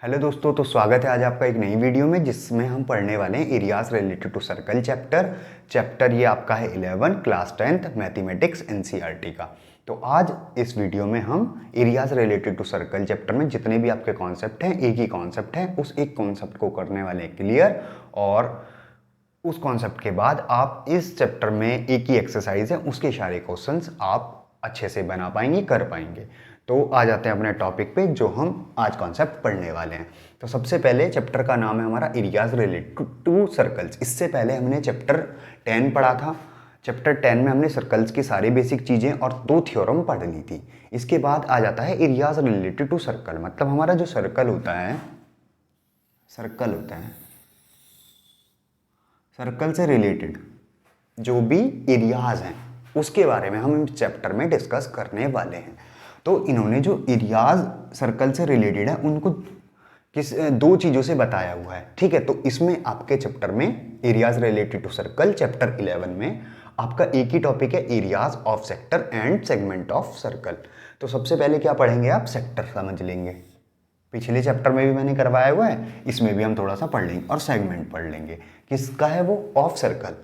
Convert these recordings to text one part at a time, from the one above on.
Hello दोस्तों, तो स्वागत है आज आपका एक नई वीडियो में जिसमें हम पढ़ने वाले हैं areas related to circle chapter ये आपका है 11 क्लास 10th मैथमेटिक्स एनसीईआरटी का। तो आज इस वीडियो में हम areas related to circle chapter में जितने भी आपके कॉन्सेप्ट हैं, एक ही कॉन्सेप्ट है, उस एक कॉन्सेप्ट को करने वाले हैं क्लियर। और उस कॉन्सेप्ट के बाद आप इस चैप्टर में एक ही एक्सरसाइज है, उसके सारे क्वेश्चंस आप अच्छे से बना पाएंगे, कर पाएंगे। तो आ जाते हैं अपने टॉपिक पे जो हम आज कॉन्सेप्ट पढ़ने वाले हैं। तो सबसे पहले चैप्टर का नाम है हमारा एरियाज रिलेटेड टू सर्कल्स। इससे पहले हमने चैप्टर 10 पढ़ा था। चैप्टर 10 में हमने सर्कल्स की सारी बेसिक चीज़ें और 2 थ्योरम पढ़ ली थी। इसके बाद आ जाता है एरियाज रिलेटेड टू सर्कल, मतलब हमारा जो सर्कल होता है, सर्कल से रिलेटेड जो भी एरियाज हैं उसके बारे में हम इस चैप्टर में डिस्कस करने वाले हैं। तो इन्होंने जो एरियाज सर्कल से रिलेटेड है उनको दो चीज़ों से बताया हुआ है, ठीक है। तो इसमें आपके चैप्टर में areas related to circle chapter 11 में आपका एक ही टॉपिक है, areas of sector and segment of circle. तो सबसे पहले क्या पढ़ेंगे आप, सेक्टर समझ लेंगे। पिछले चैप्टर में भी मैंने करवाया हुआ है, इसमें भी हम थोड़ा सा पढ़ लेंगे और सेगमेंट पढ़ लेंगे। किसका है वो, ऑफ सर्कल।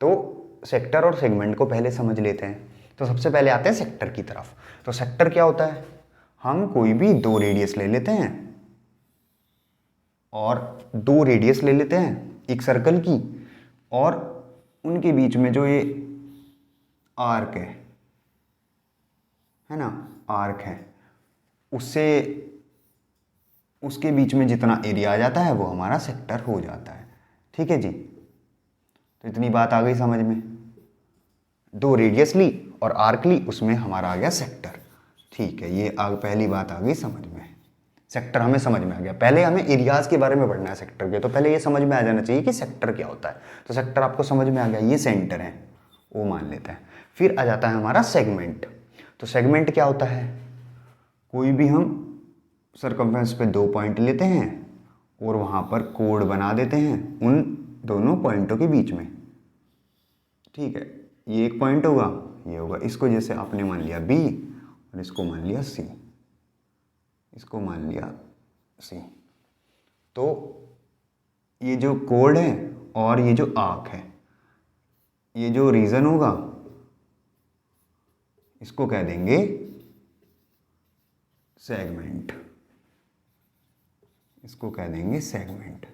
तो सेक्टर और सेगमेंट को पहले समझ लेते हैं। तो सबसे पहले आते हैं सेक्टर की तरफ। तो सेक्टर क्या होता है, हम कोई भी दो रेडियस ले लेते हैं और दो रेडियस ले लेते हैं एक सर्कल की, और उनके बीच में जो ये आर्क है ना, आर्क है, उससे उसके बीच में जितना एरिया आ जाता है वो हमारा सेक्टर हो जाता है, ठीक है जी। तो इतनी बात आ गई समझ में। दो रेडियस ली और आर्क ली, उसमें हमारा आ गया सेक्टर, ठीक है। ये पहली बात आ गई समझ में, सेक्टर हमें समझ में आ गया। पहले हमें एरियाज के बारे में पढ़ना है सेक्टर के, तो पहले ये समझ में आ जाना चाहिए कि सेक्टर क्या होता है। तो सेक्टर आपको समझ में आ गया, ये सेंटर है वो मान लेते हैं। फिर आ जाता है हमारा सेगमेंट। तो सेगमेंट क्या होता है, कोई भी हम सरकमफ्रेंस पे दो पॉइंट लेते हैं और वहाँ पर कोड बना देते हैं उन दोनों पॉइंटों के बीच में, ठीक है। ये एक पॉइंट होगा, ये होगा, इसको जैसे आपने मान लिया बी और इसको मान लिया सी, इसको मान लिया सी। तो ये जो कोड है और ये जो आर्क है, ये जो रीजन होगा इसको कह देंगे सेगमेंट, इसको कह देंगे सेगमेंट।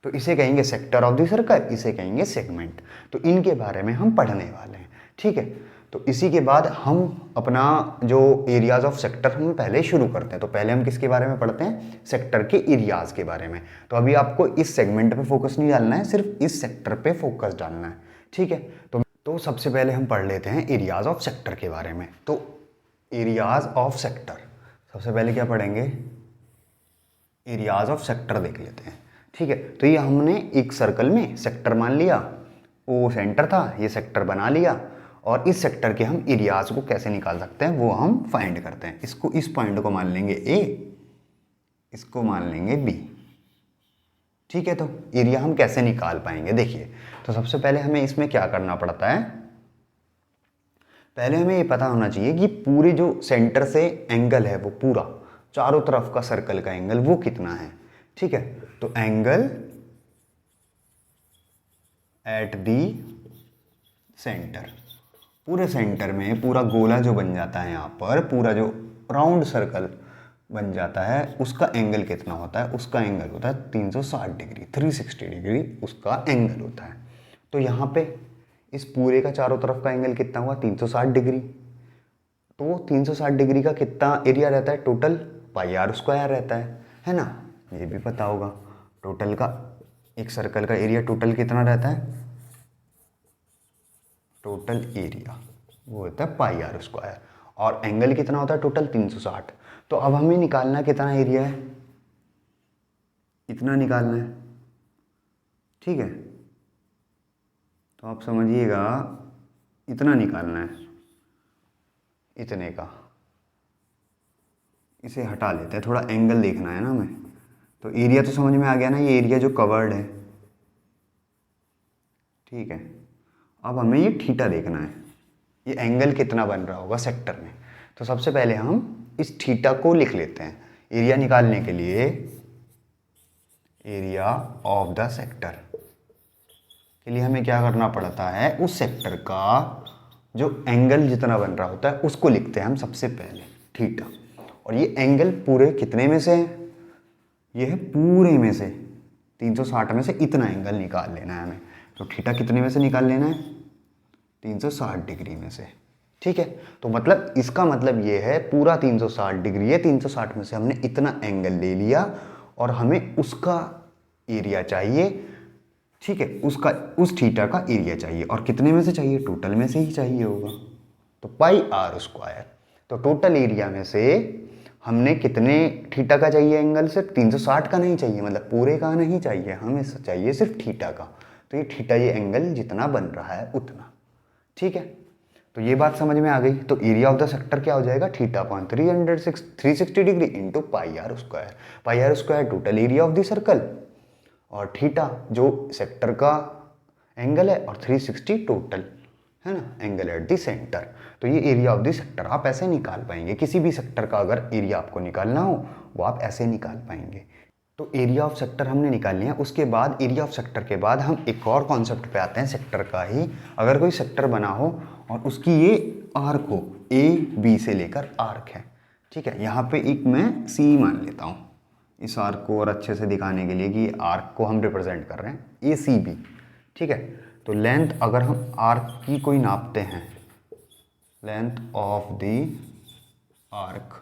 तो इसे कहेंगे सेक्टर ऑफ द सर्कल, इसे कहेंगे सेगमेंट। तो इनके बारे में हम पढ़ने वाले हैं, ठीक है। तो इसी के बाद हम अपना जो एरियाज ऑफ सेक्टर हम पहले शुरू करते हैं। तो पहले हम किसके बारे में पढ़ते हैं, सेक्टर के एरियाज के बारे में। तो अभी आपको इस सेगमेंट पे फोकस नहीं डालना है, सिर्फ इस सेक्टर पे फोकस डालना है, ठीक है। तो सबसे पहले हम पढ़ लेते हैं एरियाज ऑफ सेक्टर के बारे में। तो एरियाज ऑफ सेक्टर, सबसे पहले क्या पढ़ेंगे, एरियाज ऑफ सेक्टर देख लेते हैं, ठीक है। तो ये हमने एक सर्कल में सेक्टर मान लिया, वो सेंटर था, ये सेक्टर बना लिया, और इस सेक्टर के हम एरियाज को कैसे निकाल सकते हैं वो हम फाइंड करते हैं। इसको, इस पॉइंट को मान लेंगे ए, इसको मान लेंगे बी, ठीक है। तो एरिया हम कैसे निकाल पाएंगे, देखिए। तो सबसे पहले हमें इसमें क्या करना पड़ता है, पहले हमें ये पता होना चाहिए कि पूरे जो सेंटर से एंगल है वो पूरा चारों तरफ का सर्कल का एंगल वो कितना है, ठीक है। तो एंगल एट दी सेंटर, पूरे सेंटर में पूरा गोला जो बन जाता है, यहाँ पर पूरा जो राउंड सर्कल बन जाता है उसका एंगल कितना होता है, उसका एंगल होता है 360 डिग्री, 360 डिग्री उसका एंगल होता है। तो यहाँ पे इस पूरे का चारों तरफ का एंगल कितना हुआ, 360 डिग्री। तो 360 डिग्री का कितना एरिया रहता है टोटल, पाई आर स्क्वायर रहता है ना, ये भी पता होगा। टोटल का एक सर्कल का एरिया टोटल कितना रहता है, टोटल एरिया वो होता है पाई आर स्क्वायर, और एंगल कितना होता है टोटल 360। तो अब हमें निकालना कितना एरिया है, इतना निकालना है, ठीक है। तो आप समझिएगा इतना निकालना है, इतने का, इसे हटा लेते हैं, थोड़ा एंगल देखना है ना हमें। तो एरिया तो समझ में आ गया ना, ये एरिया जो कवर्ड है, ठीक है। अब हमें ये थीटा देखना है, ये एंगल कितना बन रहा होगा सेक्टर में। तो सबसे पहले हम इस थीटा को लिख लेते हैं एरिया निकालने के लिए। एरिया ऑफ द सेक्टर के लिए हमें क्या करना पड़ता है, उस सेक्टर का जो एंगल जितना बन रहा होता है उसको लिखते हैं हम सबसे पहले थीटा। और ये एंगल पूरे कितने में से है, ये है पूरे में से 360 में से इतना एंगल निकाल लेना है हमें। तो थीटा कितने में से निकाल लेना है, 360 डिग्री में से। ठीक है, तो मतलब इसका मतलब ये है पूरा 360 डिग्री है, 360 में से हमने इतना एंगल ले लिया और हमें उसका एरिया चाहिए। ठीक है, उसका उस थीटा का एरिया चाहिए और कितने में से चाहिए, टोटल में से ही चाहिए होगा। तो पाई आर स्क्वायर। तो टोटल एरिया में से हमने कितने थीटा का चाहिए एंगल, सिर्फ 360 का नहीं चाहिए, मतलब पूरे का नहीं चाहिए, हमें चाहिए सिर्फ थीटा का। तो ये थीटा, ये एंगल जितना बन रहा है उतना। ठीक है, तो ये बात समझ में आ गई। तो एरिया ऑफ द सेक्टर क्या हो जाएगा, theta upon 360 degree into pi r square. Pi r square total area of the circle और थीटा जो सेक्टर का एंगल है और 360 टोटल है ना एंगल एट द सेंटर। तो ये एरिया ऑफ द सेक्टर आप ऐसे निकाल पाएंगे। किसी भी सेक्टर का अगर एरिया आपको निकालना हो वो आप ऐसे निकाल पाएंगे। तो एरिया ऑफ सेक्टर हमने निकाल लिया। उसके बाद एरिया ऑफ सेक्टर के बाद हम एक और कॉन्सेप्ट पे आते हैं सेक्टर का ही। अगर कोई सेक्टर बना हो और उसकी ये आर्क हो, ए बी से लेकर आर्क है। ठीक है, यहाँ पे एक मैं सी मान लेता हूँ इस आर्क को और अच्छे से दिखाने के लिए कि आर्क को हम रिप्रेजेंट कर रहे हैं, ए सी बी। ठीक है, तो लेंथ अगर हम आर्क की कोई नापते हैं, लेंथ ऑफ द आर्क।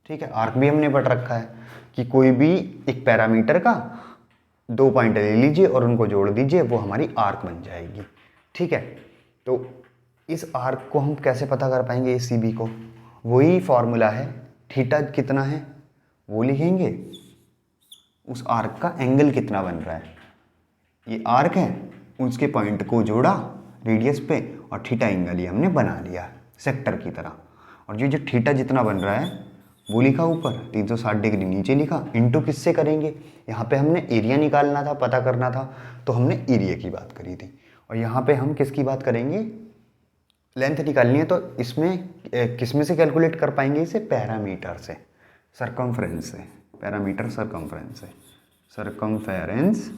ठीक है, आर्क भी हमने पढ़ रखा है कि कोई भी एक पैरामीटर का 2 पॉइंट ले लीजिए और उनको जोड़ दीजिए, वो हमारी आर्क बन जाएगी। ठीक है, तो इस आर्क को हम कैसे पता कर पाएंगे, ए सी बी को, वही फॉर्मूला है, थीटा कितना है वो लिखेंगे, उस आर्क का एंगल कितना बन रहा है, ये आर्क है, उसके पॉइंट को जोड़ा रेडियस पे और थीटा एंगल ये हमने बना लिया सेक्टर की तरह। और जो थीटा जितना बन रहा है वो लिखा ऊपर, 360 डिग्री नीचे लिखा, इनटू किससे करेंगे, यहाँ पे हमने एरिया निकालना था, पता करना था, तो हमने एरिया की बात करी थी। और यहाँ पे हम किसकी बात करेंगे, लेंथ निकालनी है। तो इसमें किस में से कैलकुलेट कर पाएंगे इसे, पैरामीटर से, सरकमफ्रेंस से, पैरामीटर सरकमफ्रेंस से, circumference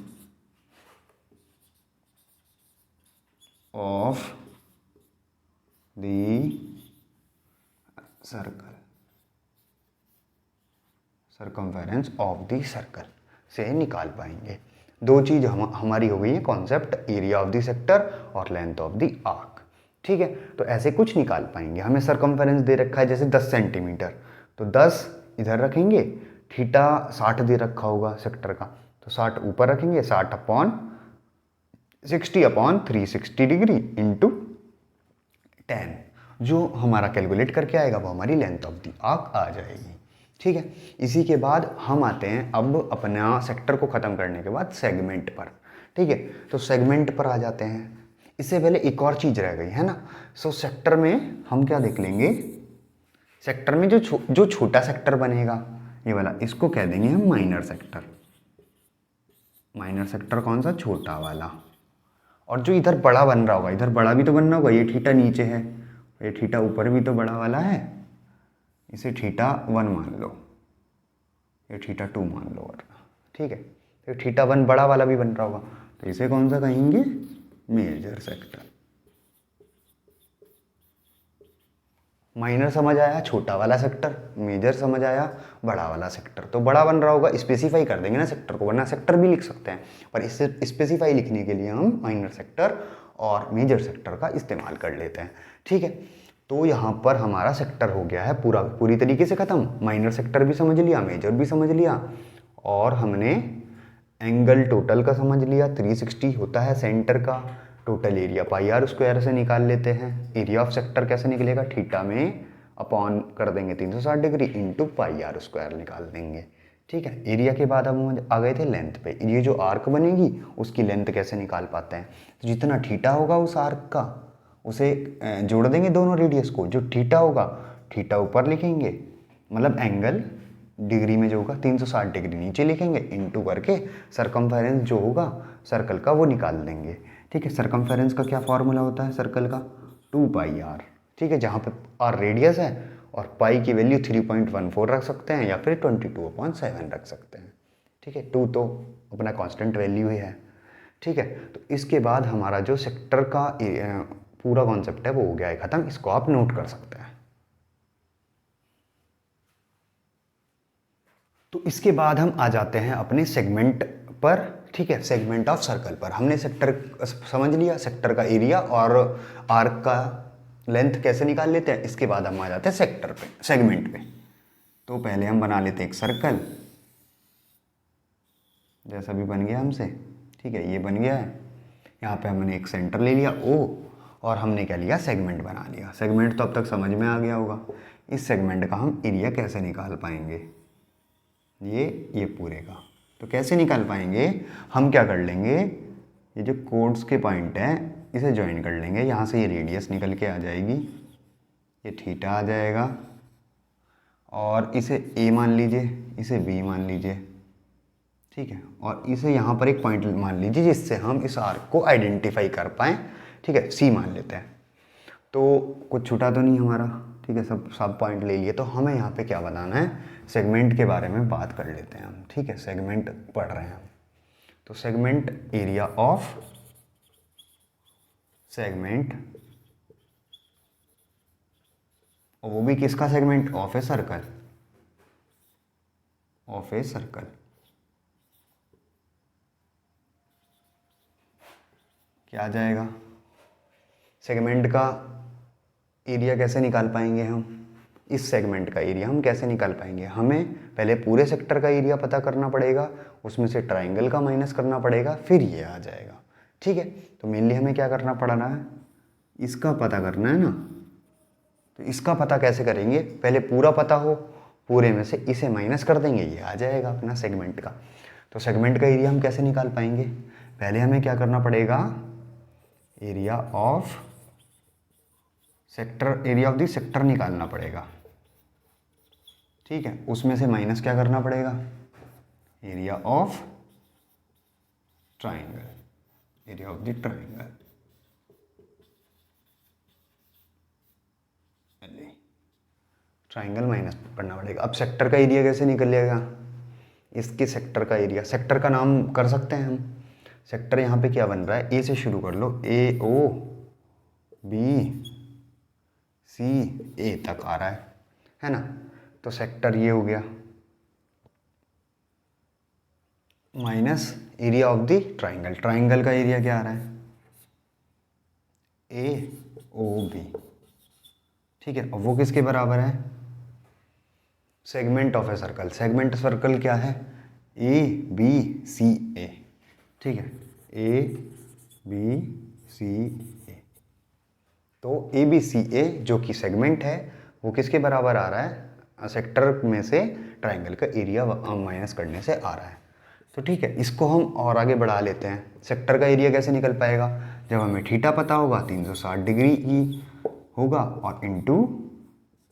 of the circle, circumference of the circle से निकाल पाएंगे। दो चीज हमारी हो गई है concept, area of the sector और लेंथ ऑफ द आर्क। ठीक है, तो ऐसे कुछ निकाल पाएंगे। हमें सरकमफेरेंस दे रखा है जैसे 10 सेंटीमीटर, तो 10 इधर रखेंगे, थीटा 60 दे रखा होगा सेक्टर का, तो 60 ऊपर रखेंगे, 60 अपॉन 60 अपॉन 360 डिग्री इंटू 10, जो हमारा कैलकुलेट करके आएगा वो हमारी लेंथ ऑफ द आर्क आ जाएगी। ठीक है, इसी के बाद हम आते हैं अब अपना सेक्टर को ख़त्म करने के बाद सेगमेंट पर। ठीक है, तो सेगमेंट पर आ जाते हैं। इससे पहले एक और चीज़ रह गई है ना, सो सेक्टर में हम क्या देख लेंगे, सेक्टर में जो छोटा सेक्टर बनेगा ये वाला, इसको कह देंगे हम माइनर सेक्टर। माइनर सेक्टर कौन सा, छोटा वाला। और जो इधर बड़ा बन रहा होगा, इधर बड़ा भी तो बनना होगा, ये थीटा नीचे है, ये थीटा ऊपर भी तो बड़ा वाला है, इसे थीटा 1 मान लो, ये थीटा 2 मान लो। और ठीक है, तो थीटा 1 बड़ा वाला भी बन रहा होगा, तो इसे कौन सा कहेंगे, मेजर सेक्टर। माइनर समझ आया, छोटा वाला सेक्टर, मेजर समझ आया, बड़ा वाला सेक्टर। तो बड़ा बन रहा होगा, स्पेसिफाई कर देंगे ना सेक्टर को, वरना सेक्टर भी लिख सकते हैं, पर इससे स्पेसिफाई लिखने के लिए हम माइनर सेक्टर और मेजर सेक्टर का इस्तेमाल कर लेते हैं। ठीक है, तो यहाँ पर हमारा सेक्टर हो गया है पूरी तरीके से ख़त्म। माइनर सेक्टर भी समझ लिया, मेजर भी समझ लिया, और हमने एंगल टोटल का समझ लिया, 360 होता है सेंटर का। Total area pi r square से निकाल लेते हैं। एरिया ऑफ सेक्टर कैसे निकलेगा, थीटा में अपॉन कर देंगे 360 degree into pi r square निकाल देंगे। ठीक है, एरिया के बाद हम आ गए थे लेंथ पे। ये जो आर्क बनेगी उसकी लेंथ कैसे निकाल पाते हैं, तो जितना थीटा होगा उस आर्क का उसे जोड़ देंगे दोनों रेडियस को, जो थीटा होगा थीटा ऊपर लिखेंगे, मतलब एंगल डिग्री में जो होगा 360 डिग्री नीचे लिखेंगे, इनटू करके सरकमफेरेंस जो होगा सर्कल का वो निकाल देंगे। ठीक है, सरकमफेरेंस का क्या फॉर्मूला होता है सर्कल का, 2 पाई आर। ठीक है, जहाँ पे आर रेडियस है और पाई की वैल्यू 3.14 रख सकते हैं या फिर 22/7 रख सकते हैं। ठीक है, 2 तो अपना कांस्टेंट वैल्यू ही है। ठीक है, तो इसके बाद हमारा जो सेक्टर का पूरा कॉन्सेप्ट है वो हो गया है ख़त्म। इसको आप नोट कर सकते हैं। तो इसके बाद हम आ जाते हैं अपने सेगमेंट पर। ठीक है, सेगमेंट ऑफ सर्कल पर हमने सेक्टर समझ लिया, सेक्टर का एरिया और आर्क का लेंथ कैसे निकाल लेते हैं। इसके बाद हम आ जाते हैं सेक्टर पे, सेगमेंट पे। तो पहले हम बना लेते हैं एक सर्कल, जैसा भी बन गया हमसे। ठीक है, ये बन गया है। यहाँ पे हमने एक सेंटर ले लिया ओ, और हमने क्या लिया, सेगमेंट बना लिया। सेगमेंट तो अब तक समझ में आ गया होगा। इस सेगमेंट का हम एरिया कैसे निकाल पाएंगे, ये पूरे का। तो कैसे निकाल पाएंगे, हम क्या कर लेंगे, ये जो कोड्स के पॉइंट हैं इसे ज्वाइन कर लेंगे। यहाँ से ये रेडियस निकल के आ जाएगी, ये थीटा आ जाएगा, और इसे ए मान लीजिए, इसे बी मान लीजिए। ठीक है, और इसे यहाँ पर एक पॉइंट मान लीजिए जिससे हम इस आर्क को आइडेंटिफाई कर पाएँ। ठीक है, सी मान लेते हैं। तो कुछ छूटा तो नहीं हमारा। ठीक है, सब पॉइंट ले लिए। तो हमें यहाँ पे क्या बनाना है, सेगमेंट के बारे में बात कर लेते हैं हम। ठीक है, सेगमेंट पढ़ रहे हैं हम। तो सेगमेंट एरिया ऑफ सेगमेंट, और वो भी किसका segment, of a circle, of a circle. क्या आ जाएगा, सेगमेंट का एरिया कैसे निकाल पाएंगे हम, इस सेगमेंट का एरिया हम कैसे निकाल पाएंगे। हमें पहले पूरे सेक्टर का एरिया पता करना पड़ेगा, उसमें से ट्राइंगल का माइनस करना पड़ेगा, फिर ये आ जाएगा। ठीक है, तो मेनली हमें क्या करना पड़ना है, इसका पता करना है ना। तो इसका पता कैसे करेंगे, पहले पूरा पता हो, पूरे में से इसे माइनस कर देंगे, ये आ जाएगा अपना सेगमेंट का। तो सेगमेंट का एरिया हम कैसे निकाल पाएंगे, पहले हमें क्या करना पड़ेगा, area of sector, area of the sector निकालना पड़ेगा। ठीक है, उसमें से माइनस क्या करना पड़ेगा, area of triangle, area of the triangle. Triangle minus करना पड़ेगा। अब सेक्टर का एरिया कैसे निकलेगा, इसके सेक्टर का एरिया, सेक्टर का नाम कर सकते हैं हम। सेक्टर यहाँ पे क्या बन रहा है, ए से शुरू कर लो, ए ओ बी सी ए तक आ रहा है ना। तो सेक्टर ये हो गया, minus area of the triangle. Triangle का एरिया क्या आ रहा है, ए ओ बी। ठीक है, और वो किसके बराबर है, segment of a circle. Segment circle क्या है, ए बी सी ए। ठीक है, ए बी सी ए। तो ए बी सी ए जो कि सेगमेंट है वो किसके बराबर आ रहा है, सेक्टर में से ट्राइंगल का एरिया माइनस करने से आ रहा है। तो ठीक है, इसको हम और आगे बढ़ा लेते हैं। सेक्टर का एरिया कैसे निकल पाएगा, जब हमें थीटा पता होगा 360 डिग्री ई होगा, और इंटू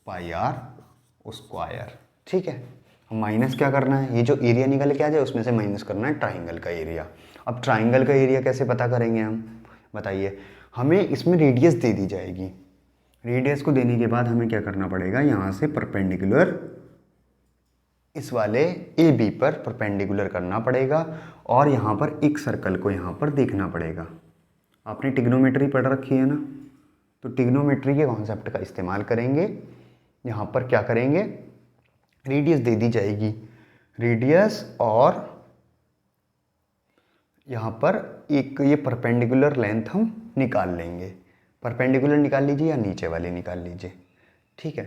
पाई आर स्क्वायर। ठीक है, हम माइनस क्या करना है, ये जो एरिया निकल के आ जाए उसमें से माइनस करना है ट्राइंगल का एरिया। अब ट्राइंगल का एरिया कैसे पता करेंगे हम, बताइए। हमें इसमें रेडियस दे दी जाएगी, रेडियस को देने के बाद हमें क्या करना पड़ेगा, यहाँ से परपेंडिकुलर इस वाले ए बी पर परपेंडिकुलर करना पड़ेगा, और यहाँ पर एक सर्कल को यहाँ पर देखना पड़ेगा। आपने ट्रिग्नोमेट्री पढ़ रखी है ना, तो ट्रिग्नोमेट्री के कॉन्सेप्ट का इस्तेमाल करेंगे। यहाँ पर क्या करेंगे, रेडियस दे दी जाएगी, रेडियस, और यहाँ पर एक ये परपेंडिकुलर लेंथ हम निकाल लेंगे। परपेंडिकुलर निकाल लीजिए या नीचे वाले निकाल लीजिए। ठीक है,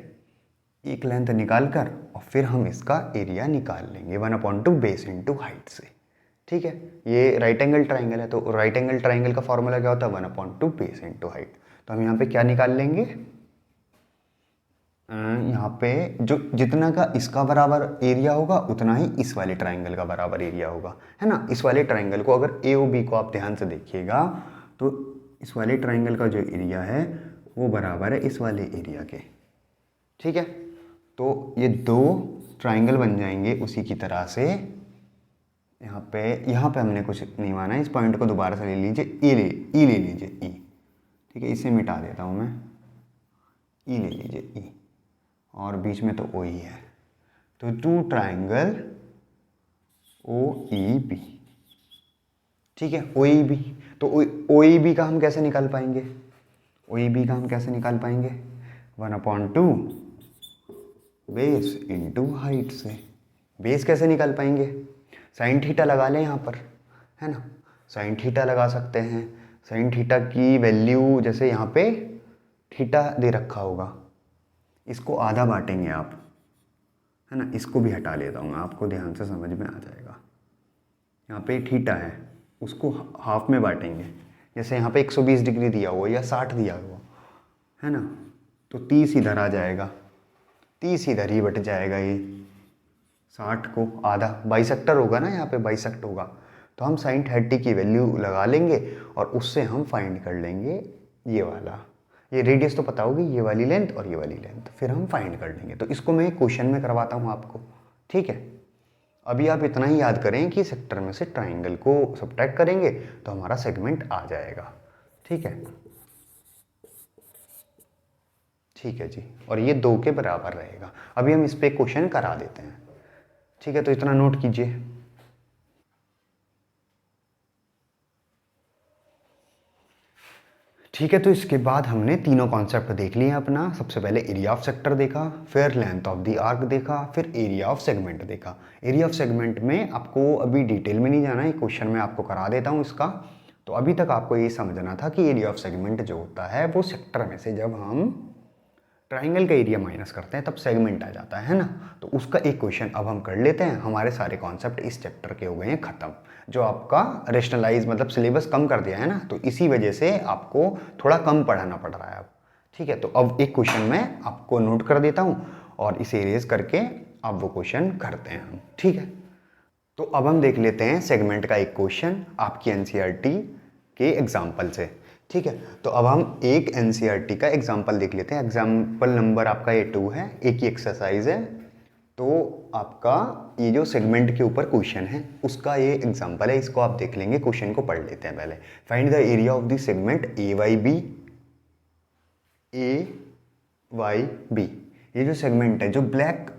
एक लेंथ निकाल कर और फिर हम इसका एरिया निकाल लेंगे 1/2 बेस इंटू हाइट से। ठीक है, ये राइट एंगल ट्राइंगल है, तो राइट एंगल ट्राइंगल का फॉर्मूला क्या होता है, 1/2 बेस इंटू हाइट। तो हम यहाँ पे क्या निकाल लेंगे, यहाँ पे जो जितना का इसका बराबर एरिया होगा उतना ही इस वाले ट्राइंगल का बराबर एरिया होगा, है ना। इस वाले ट्राइंगल को अगर ए ओ बी को आप ध्यान से देखिएगा तो इस वाले ट्राइंगल का जो एरिया है वो बराबर है इस वाले एरिया के। ठीक है, तो ये दो ट्राइंगल बन जाएंगे उसी की तरह से। यहाँ पे हमने कुछ नहीं माना है, इस पॉइंट को दोबारा से ले लीजिए, ई ले लीजिए ई। ठीक है, इसे मिटा देता हूँ मैं, ई ले लीजिए ई, और बीच में तो ओ ही है। तो two triangle O E B, ठीक है, ओ ई बी। तो ओ ई बी का हम कैसे निकाल पाएंगे, ओ ई बी का हम कैसे निकाल पाएंगे, 1/2 बेस इंटू हाइट से। बेस कैसे निकाल पाएंगे, साइन थीटा लगा लें यहाँ पर, है ना, साइन थीटा लगा सकते हैं। साइन थीटा की वैल्यू जैसे यहाँ पे थीटा दे रखा होगा, इसको आधा बांटेंगे आप, है ना, इसको भी हटा लेता हूँ मैं, आपको ध्यान से समझ में आ जाएगा। यहाँ पे थीटा है, उसको हाफ में बांटेंगे, जैसे यहाँ पे 120 डिग्री दिया हुआ या 60 दिया हुआ है ना, तो 30 इधर आ जाएगा, 30 इधर ही बट जाएगा, ये 60 को आधा, बाइसेक्टर होगा ना, यहाँ पे बाइसेक्ट होगा, तो हम साइन 30 की वैल्यू लगा लेंगे और उससे हम फाइंड कर लेंगे ये वाला, ये रेडियस तो पता होगी, ये वाली लेंथ और ये वाली लेंथ, फिर हम फाइंड कर लेंगे। तो इसको मैं क्वेश्चन में करवाता हूँ आपको, ठीक है। अभी आप इतना ही याद करें कि सेक्टर में से ट्राइंगल को सब्ट्रैक्ट करेंगे तो हमारा सेगमेंट आ जाएगा, ठीक है, ठीक है जी। और ये 2 के बराबर रहेगा। अभी हम इस पे क्वेश्चन करा देते हैं, ठीक है, तो इतना नोट कीजिए। ठीक है, तो इसके बाद हमने तीनों कॉन्सेप्ट देख लिए अपना। सबसे पहले एरिया ऑफ सेक्टर देखा, फिर लेंथ ऑफ द आर्क देखा, फिर एरिया ऑफ सेगमेंट देखा। एरिया ऑफ सेगमेंट में आपको अभी डिटेल में नहीं जाना है, क्वेश्चन में आपको करा देता हूँ इसका। तो अभी तक आपको ये समझना था कि एरिया ऑफ सेगमेंट जो होता है वो सेक्टर में से जब हम ट्राइंगल का एरिया माइनस करते हैं तब सेगमेंट आ जाता है ना। तो उसका एक क्वेश्चन अब हम कर लेते हैं। हमारे सारे कॉन्सेप्ट इस चैप्टर के हो गए हैं ख़त्म। जो आपका रेशनलाइज मतलब सिलेबस कम कर दिया है ना, तो इसी वजह से आपको थोड़ा कम पढ़ाना पड़ रहा है अब, ठीक है। तो अब एक क्वेश्चन मैं आपको नोट कर देता हूँ और इसे इरेज करके अब वो क्वेश्चन करते हैं हम, ठीक है। तो अब हम देख लेते हैं सेगमेंट का एक क्वेश्चन आपकी एनसीईआरटी के एग्जाम्पल से, ठीक है। तो अब हम एक एनसीईआरटी का एग्जाम्पल देख लेते हैं। एग्जाम्पल नंबर आपका ये 2 है, एक ही एक्सरसाइज है। तो आपका ये जो सेगमेंट के ऊपर क्वेश्चन है उसका ये एग्जाम्पल है, इसको आप देख लेंगे। क्वेश्चन को पढ़ लेते हैं पहले। Find the area of the segment A Y B, A Y B. ये जो सेगमेंट है जो ब्लैक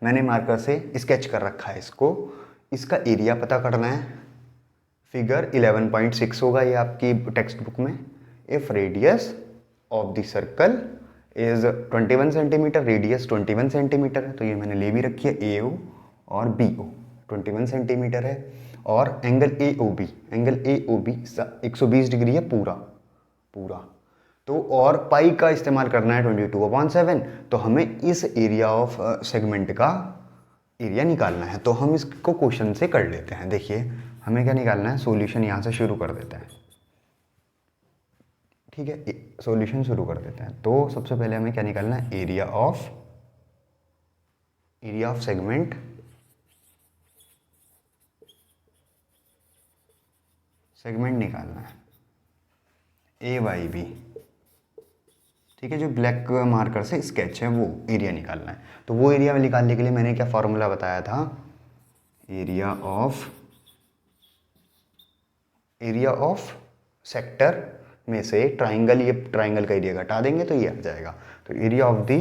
मैंने मार्कर से स्केच कर रखा है, इसका एरिया पता करना है। फिगर 11.6 होगा ये आपकी टेक्स्ट बुक में। If radius of the circle is 21 centimetre, radius 21 centimetre है, तो ये मैंने ले भी रखी है, ए ओ और बी ओ 21 सेंटीमीटर है। और angle A O B, angle A O B 120 degree है पूरा पूरा। तो और पाई का इस्तेमाल करना है 22/7। तो हमें इस एरिया ऑफ सेगमेंट का एरिया निकालना है। तो हम इसको क्वेश्चन से कर लेते हैं। देखिए हमें क्या निकालना है, सॉल्यूशन यहाँ से शुरू कर देते हैं, ठीक है। सॉल्यूशन शुरू कर देते हैं। तो सबसे पहले हमें क्या निकालना है, एरिया ऑफ सेगमेंट, सेगमेंट निकालना है ए वाई बी, ठीक है। जो ब्लैक मार्कर से स्केच है वो एरिया निकालना है। तो वो एरिया में निकालने के लिए मैंने क्या फॉर्मूला बताया था, एरिया ऑफ सेक्टर में से ट्राइंगल, ये ट्राइंगल का एरिया घटा देंगे तो ये आ जाएगा। तो एरिया ऑफ दी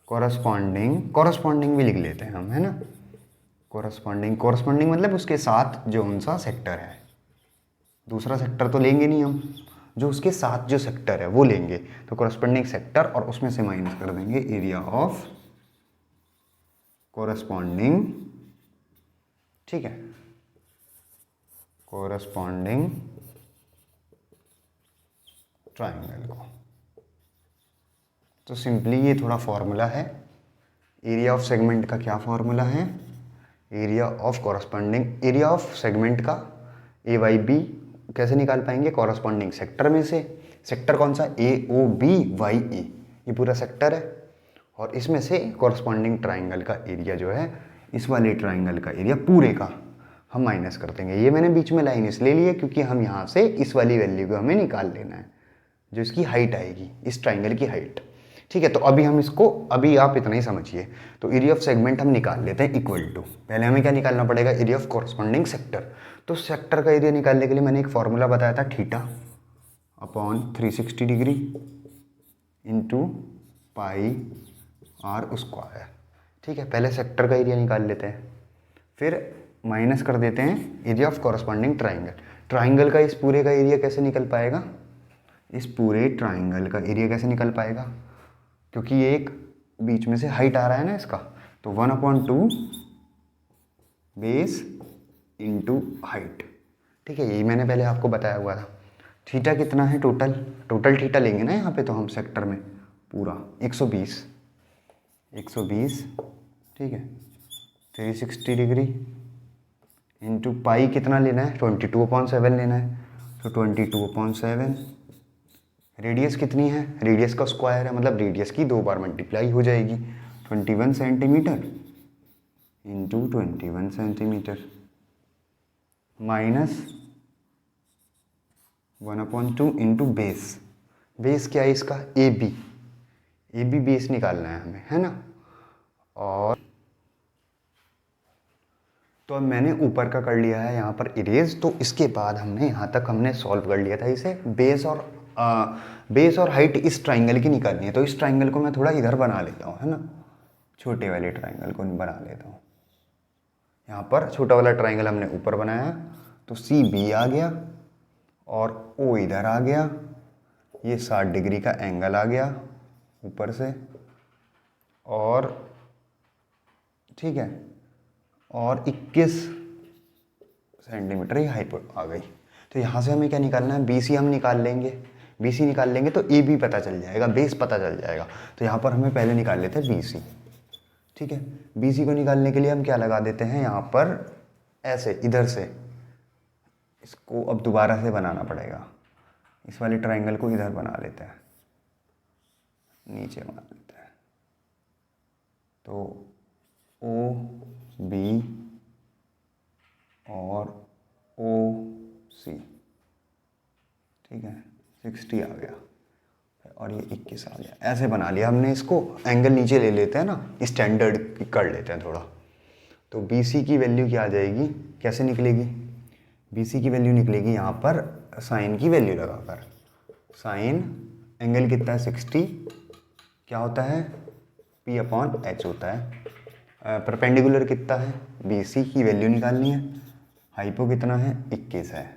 कॉरस्पॉन्डिंग भी लिख लेते हैं हम, है ना। कॉरस्पॉन्डिंग मतलब उसके साथ जो उनसा सेक्टर है, दूसरा सेक्टर तो लेंगे नहीं हम, जो उसके साथ जो सेक्टर है वो लेंगे। तो कॉरस्पॉन्डिंग सेक्टर और उसमें से माइनस कर देंगे एरिया ऑफ कॉरस्पॉन्डिंग, ठीक है, कॉरस्पॉन्डिंग ट्राइंगल को। तो सिंपली ये थोड़ा फॉर्मूला है। एरिया ऑफ सेगमेंट का क्या फॉर्मूला है, area of corresponding, area of segment का ए वाई बी कैसे निकाल पाएंगे, कॉरस्पॉन्डिंग सेक्टर में से। सेक्टर कौन सा, ए ओ बी वाई ए, ये पूरा सेक्टर है। और इसमें से कॉरस्पॉन्डिंग ट्राइंगल का एरिया जो है, इस वाले ट्राइंगल का एरिया पूरे का हम माइनस कर देंगे। ये मैंने बीच में लाइन इसलिए ली है क्योंकि हम यहाँ से इस वाली वैल्यू को हमें निकाल लेना है, जो इसकी हाइट आएगी, इस ट्राइंगल की हाइट, ठीक है। तो अभी हम इसको, अभी आप इतना ही समझिए। तो एरिया ऑफ सेगमेंट हम निकाल लेते हैं इक्वल टू, पहले हमें क्या निकालना पड़ेगा, एरिया ऑफ कॉरस्पॉन्डिंग सेक्टर। तो सेक्टर का एरिया निकालने के लिए मैंने एक फॉर्मूला बताया था, theta upon 360 degree into pi r square, ठीक है। पहले सेक्टर का एरिया निकाल लेते हैं, फिर माइनस कर देते हैं area of corresponding triangle. Triangle का इस पूरे का एरिया कैसे निकल पाएगा, इस पूरे ट्राइंगल का एरिया कैसे निकल पाएगा, क्योंकि ये एक बीच में से हाइट आ रहा है ना इसका, तो 1/2 बेस इंटू हाइट। ठीक है, यही मैंने पहले आपको बताया हुआ था। थीटा कितना है टोटल, टोटल थीटा लेंगे ना यहाँ पे, तो हम सेक्टर में पूरा 120, ठीक है, 360 डिग्री इंटू पाई कितना लेना है, 22/7 लेना है, तो 22/7। रेडियस कितनी है, रेडियस का स्क्वायर है, मतलब रेडियस की 2 बार मल्टीप्लाई हो जाएगी, 21 centimetre into 21 centimetre minus 1/2 into base. Base क्या है इसका, ए बी बेस निकालना है हमें, है ना। और तो अब मैंने ऊपर का कर लिया है यहाँ पर इरेज, तो इसके बाद हमने यहाँ तक हमने सॉल्व कर लिया था इसे। बेस और हाइट इस ट्राइंगल की निकालनी है, तो इस ट्राइंगल को मैं थोड़ा इधर बना लेता हूँ, है ना, छोटे वाले ट्राइंगल को बना लेता हूँ। यहाँ पर छोटा वाला ट्राइंगल हमने ऊपर बनाया, तो सी बी आ गया और ओ इधर आ गया, ये 60 डिग्री का एंगल आ गया ऊपर से, और ठीक है, और 21 सेंटीमीटर ही हाइट आ गई। तो यहाँ से हमें क्या निकालना है, बी सी हम निकाल लेंगे, बी सी निकाल लेंगे तो ए बी पता चल जाएगा, बेस पता चल जाएगा। तो यहाँ पर हमें पहले निकाल लेते हैं बी सी। ठीक है, बी सी को निकालने के लिए हम क्या लगा देते हैं यहाँ पर, ऐसे इधर से इसको अब दोबारा से बनाना पड़ेगा, इस वाले ट्राइंगल को इधर बना लेते हैं, नीचे बना लेते हैं, तो ओ बी और ओ सी, ठीक है, 60 आ गया और ये 21 आ गया, ऐसे बना लिया हमने इसको। एंगल नीचे ले लेते हैं ना, स्टैंडर्ड कर लेते हैं थोड़ा। तो बी सी की वैल्यू क्या आ जाएगी, कैसे निकलेगी, बी सी की वैल्यू निकलेगी यहाँ पर साइन की वैल्यू लगाकर। साइन एंगल कितना है 60, क्या होता है P/H होता है। परपेंडिकुलर कितना है, बी सी की वैल्यू निकालनी है, हाइपो कितना है 21 है,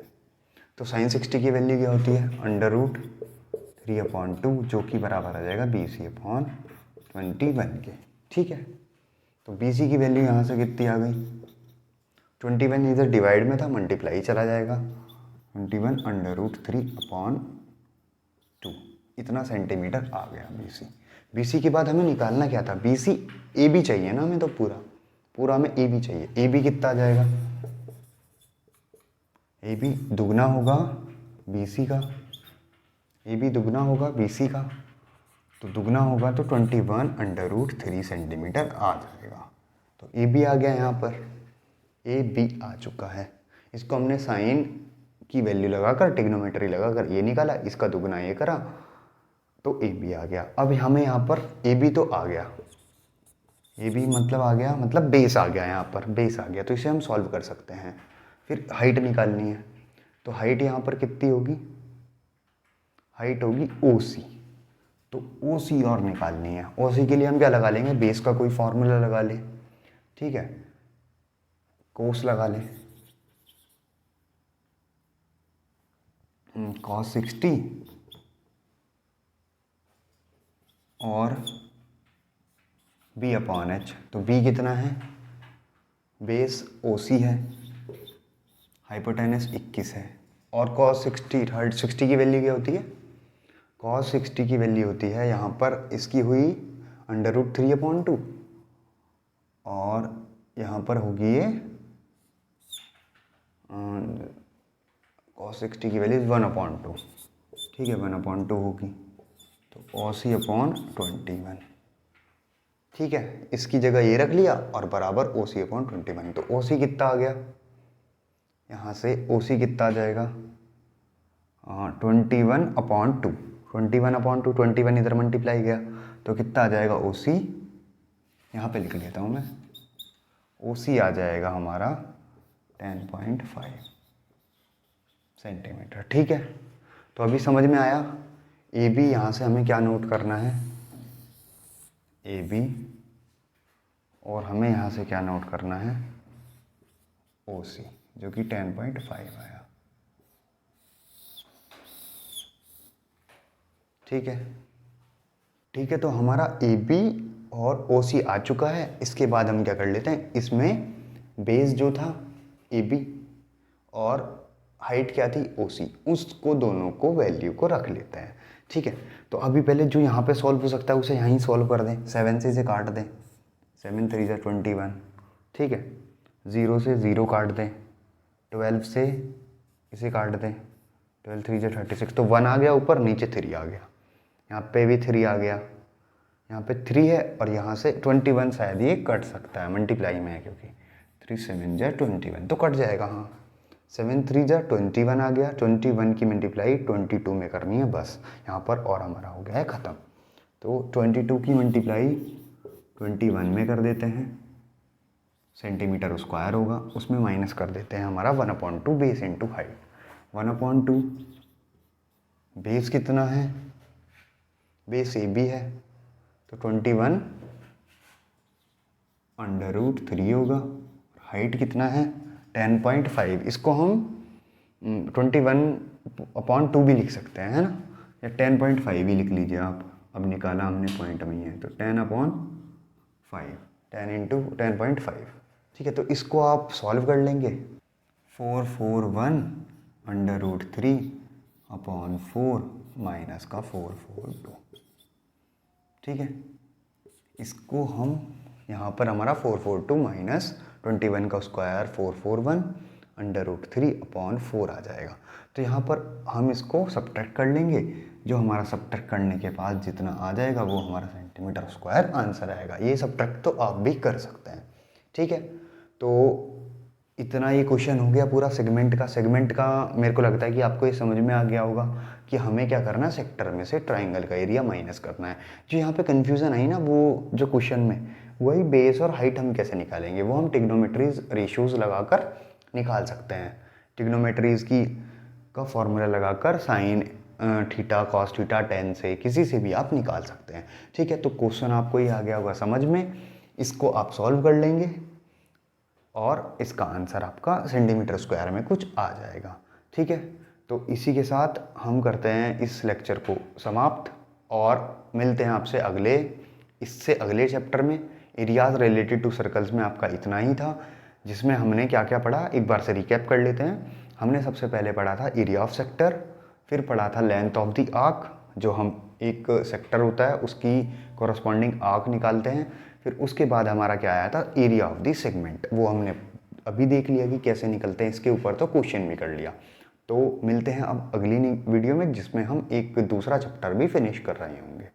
तो साइन 60 की वैल्यू क्या होती है √3/2, जो कि बराबर आ जाएगा BC/21 के। ठीक है, तो BC की वैल्यू यहाँ से कितनी आ गई, 21 इधर डिवाइड में था, मल्टीप्लाई चला जाएगा, 21 √3/2, इतना सेंटीमीटर आ गया BC। BC के बाद हमें निकालना क्या था, BC AB चाहिए ना हमें, तो पूरा हमें AB चाहिए। AB कितना आ जाएगा, AB दुगना होगा BC का, AB दुगना होगा BC का, तो दुगना होगा तो 21 √3 सेंटीमीटर आ जाएगा। तो AB आ गया यहाँ पर, AB आ चुका है। इसको हमने साइन की वैल्यू लगाकर, टिग्नोमेट्री लगाकर ये निकाला, इसका दुगना ये करा, तो AB आ गया। अब हमें यहाँ पर AB तो आ गया, AB मतलब आ गया, मतलब बेस आ गया, यहाँ पर बेस आ गया, तो इसे हम सॉल्व कर सकते हैं। फिर हाइट निकालनी है, तो हाइट यहाँ पर कितनी होगी, हाइट होगी OC, तो OC और निकालनी है। OC के लिए हम क्या लगा लेंगे, बेस का कोई फॉर्मूला लगा ले, ठीक है, कोस लगा ले, cos 60 और B/H, तो B कितना है, बेस OC है, हाइपोटेनस 21 है, और cos 60 की वैल्यू क्या होती है, cos 60 की वैल्यू होती है यहाँ पर, इसकी हुई √3/2, और यहाँ पर होगी ये cos 60 की वैल्यू 1/2, ठीक है, 1/2 होगी, तो OC/21, ठीक है, इसकी जगह ये रख लिया और बराबर OC/21। तो OC कितना आ गया, यहाँ से OC कितना आ जाएगा, 21/2, 21 इधर मल्टीप्लाई गया, तो कितना आ जाएगा OC, यहाँ पे लिख लेता हूँ मैं, OC आ जाएगा हमारा 10.5 सेंटीमीटर। ठीक है, तो अभी समझ में आया। AB यहाँ से हमें क्या नोट करना है, AB, और हमें यहाँ से क्या नोट करना है, ओ सी जो कि 10.5 आया। ठीक है, ठीक है, तो हमारा ए बी और ओ सी आ चुका है। इसके बाद हम क्या कर लेते हैं, इसमें बेस जो था ए बी और हाइट क्या थी ओ सी, उसको दोनों को वैल्यू को रख लेते हैं। ठीक है, तो अभी पहले जो यहाँ पे सॉल्व हो सकता है उसे यहीं सॉल्व कर दें। 7 से इसे काट दें, 7 3 21। ठीक है, 0 से 0 काट दें, 12 से इसे काट दें, 12 3 36। तो 1 आ गया ऊपर, नीचे 3 आ गया, यहाँ पे भी 3 आ गया, यहाँ पे 3 है और यहाँ से 21 शायद ये कट सकता है, मल्टीप्लाई में है क्योंकि 3 7 21 तो कट जाएगा। हाँ, 7 3 21 आ गया, 21 की मल्टीप्लाई 22 में करनी है बस यहाँ पर, और हमारा हो गया है ख़त्म। तो 22 की मल्टीप्लाई 21 में कर देते हैं, सेंटीमीटर स्क्वायर होगा, उसमें माइनस कर देते हैं हमारा 1/2 बेस इंटू हाइट। 1/2 बेस कितना है, बेस ए बी है तो 21 √3 होगा। हाइट कितना है 10.5, इसको हम 21/2 भी लिख सकते हैं, है ना, या 10.5 भी लिख लीजिए आप। अब निकाला हमने पॉइंट में ही है तो 10/5, 10 इंटू 10.5। ठीक है, तो इसको आप सॉल्व कर लेंगे। 441 √3/4 माइनस का 442। ठीक है, इसको हम यहाँ पर हमारा 442 माइनस 21 का स्क्वायर 441 √3/4 आ जाएगा। तो यहाँ पर हम इसको सब्ट्रैक्ट कर लेंगे, जो हमारा सब्ट्रैक्ट करने के बाद जितना आ जाएगा वो हमारा सेंटीमीटर स्क्वायर आंसर आएगा। ये सब्ट्रैक्ट तो आप भी कर सकते हैं। ठीक है, तो इतना ये क्वेश्चन हो गया पूरा सेगमेंट का मेरे को लगता है कि आपको ये समझ में आ गया होगा कि हमें क्या करना है, सेक्टर में से ट्राइंगल का एरिया माइनस करना है। जो यहाँ पे कन्फ्यूज़न आई ना, वो जो क्वेश्चन में, वही बेस और हाइट हम कैसे निकालेंगे, वो हम ट्रिग्नोमेट्रीज रेशियोज लगाकर निकाल सकते हैं। ट्रिग्नोमेट्रीज की का फॉर्मूला लगाकर sine theta cos theta tan से किसी से भी आप निकाल सकते हैं। ठीक है, तो क्वेश्चन आपको ये आ गया होगा समझ में, इसको आप सॉल्व कर लेंगे और इसका आंसर आपका सेंटीमीटर स्क्वायर में कुछ आ जाएगा। ठीक है, तो इसी के साथ हम करते हैं इस लेक्चर को समाप्त और मिलते हैं आपसे इससे अगले चैप्टर में। एरियाज रिलेटेड टू सर्कल्स में आपका इतना ही था, जिसमें हमने क्या क्या पढ़ा एक बार से रिकैप कर लेते हैं। हमने सबसे पहले पढ़ा था एरिया ऑफ सेक्टर, फिर पढ़ा था लेंथ ऑफ द आर्क, जो हम एक सेक्टर होता है उसकी कॉरस्पॉन्डिंग आर्क निकालते हैं। फिर उसके बाद हमारा क्या आया था, एरिया ऑफ द सेगमेंट, वो हमने अभी देख लिया कि कैसे निकलते हैं, इसके ऊपर तो क्वेश्चन भी कर लिया। तो मिलते हैं अब अगली वीडियो में, जिसमें हम एक दूसरा चैप्टर भी फिनिश कर रहे होंगे।